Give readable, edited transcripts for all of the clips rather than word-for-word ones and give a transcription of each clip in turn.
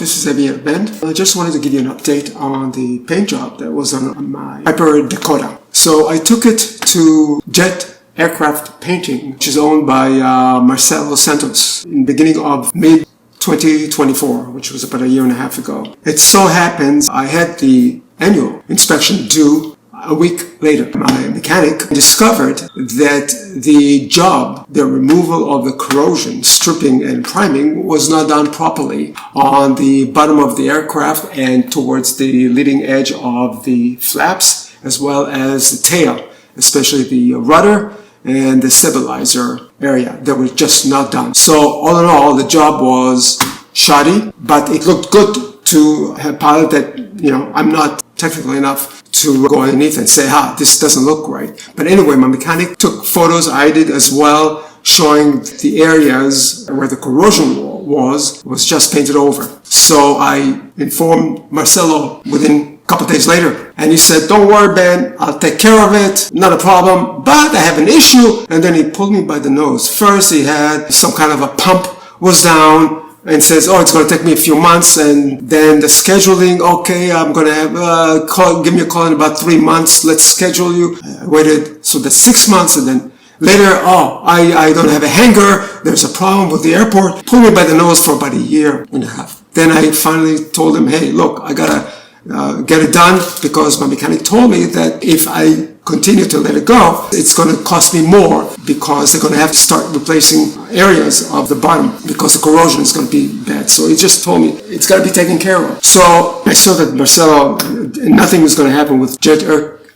this is Aviation. I just wanted to give you an update on the paint job that was on my Piper Dakota. So I took it to Aircraft Painting, which is owned by Marcelo Santos, in the beginning of mid-2024, which was about a year and a half ago. It so happens I had the annual inspection due a week later. My mechanic discovered that the job, the removal of the corrosion, stripping and priming, was not done properly on the bottom of the aircraft and towards the leading edge of the flaps, as well as the tail, especially the rudder and the stabilizer area that were just not done. So all in all, the job was shoddy, but it looked good to have pilot that, I'm not technical enough to go underneath and say, this doesn't look right. But anyway, my mechanic took photos, I did as well, showing the areas where the corrosion was just painted over. So I informed Marcelo within a couple of days later, and he said, don't worry, Ben, I'll take care of it, not a problem, but I have an issue. And then he pulled me by the nose. First, he had some kind of a pump was down, and says, it's going to take me a few months, and then the scheduling, okay, I'm going to give me a call in about 3 months, let's schedule you. I waited, so that's 6 months, and then later, I don't have a hangar, there's a problem with the airport. Pulled me by the nose for about a year and a half. Then I finally told him, hey, look, I got to get it done, because my mechanic told me that if I continue to let it go, it's going to cost me more, because they're going to have to start replacing areas of the bottom because the corrosion is going to be bad. So he just told me it's got to be taken care of. So I saw that Marcelo, nothing was going to happen with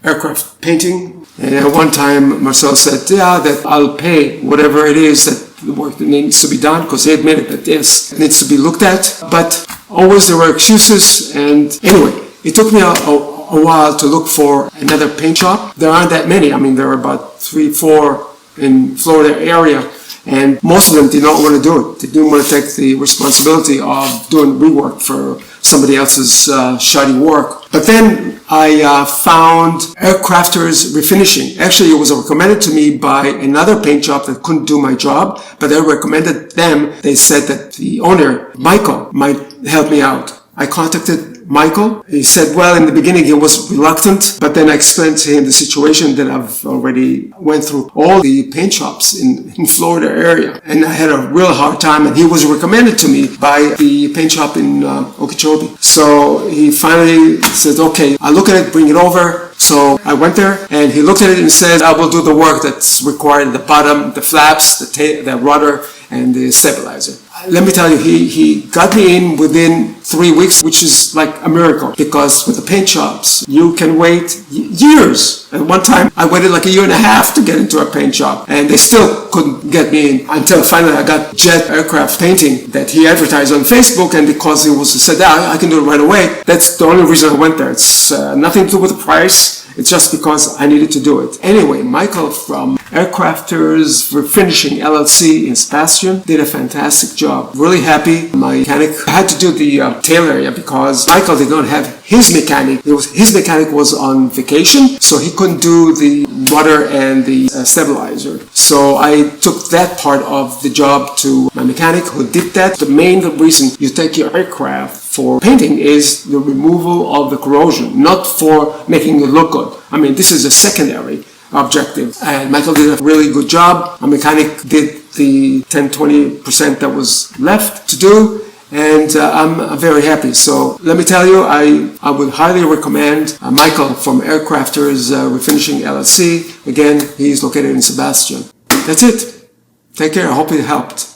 Aircraft Painting. And at one time, Marcelo said, that I'll pay whatever it is that the work that needs to be done, because he admitted that this needs to be looked at. But always there were excuses. And anyway, it took me a while to look for another paint shop. There aren't that many. I mean, there are about 3-4 in Florida area, and most of them did not want to do it. They didn't want to take the responsibility of doing rework for somebody else's shoddy work. But then I found Aircrafters Refinishing. Actually, it was recommended to me by another paint shop that couldn't do my job, but I recommended them. They said that the owner, Michael, might help me out. I contacted Michael. He said, well, in the beginning he was reluctant, but then I explained to him the situation that I've already went through all the paint shops in Florida area, and I had a real hard time, and he was recommended to me by the paint shop in Okeechobee. So he finally said, okay, I'll look at it, bring it over. So I went there, and he looked at it and said, I will do the work that's required, the bottom, the flaps, the rudder, and the stabilizer. Let me tell you, he got me in within 3 weeks, which is like a miracle, because with the paint shops, you can wait years. At one time, I waited like a year and a half to get into a paint shop, and they still couldn't get me in until finally I got Aircraft Painting that he advertised on Facebook, and because he said, I can do it right away. That's the only reason I went there. It's nothing to do with the price. It's just because I needed to do it. Anyway, Michael from Aircrafters Refinishing LLC in Sebastian did a fantastic job. Really happy. My mechanic had to do the tail area because Michael did not have his mechanic. His mechanic was on vacation, so he couldn't do the rudder and the stabilizer. So I took that part of the job to my mechanic who did that. The main reason you take your aircraft for painting is the removal of the corrosion, not for making it look good. I mean, this is a secondary objective. And Michael did a really good job. My mechanic did the 10-20% that was left to do, and I'm very happy. So let me tell you, I would highly recommend Michael from Aircrafters Refinishing LLC. Again, he's located in Sebastian. That's it. Take care. I hope it helped.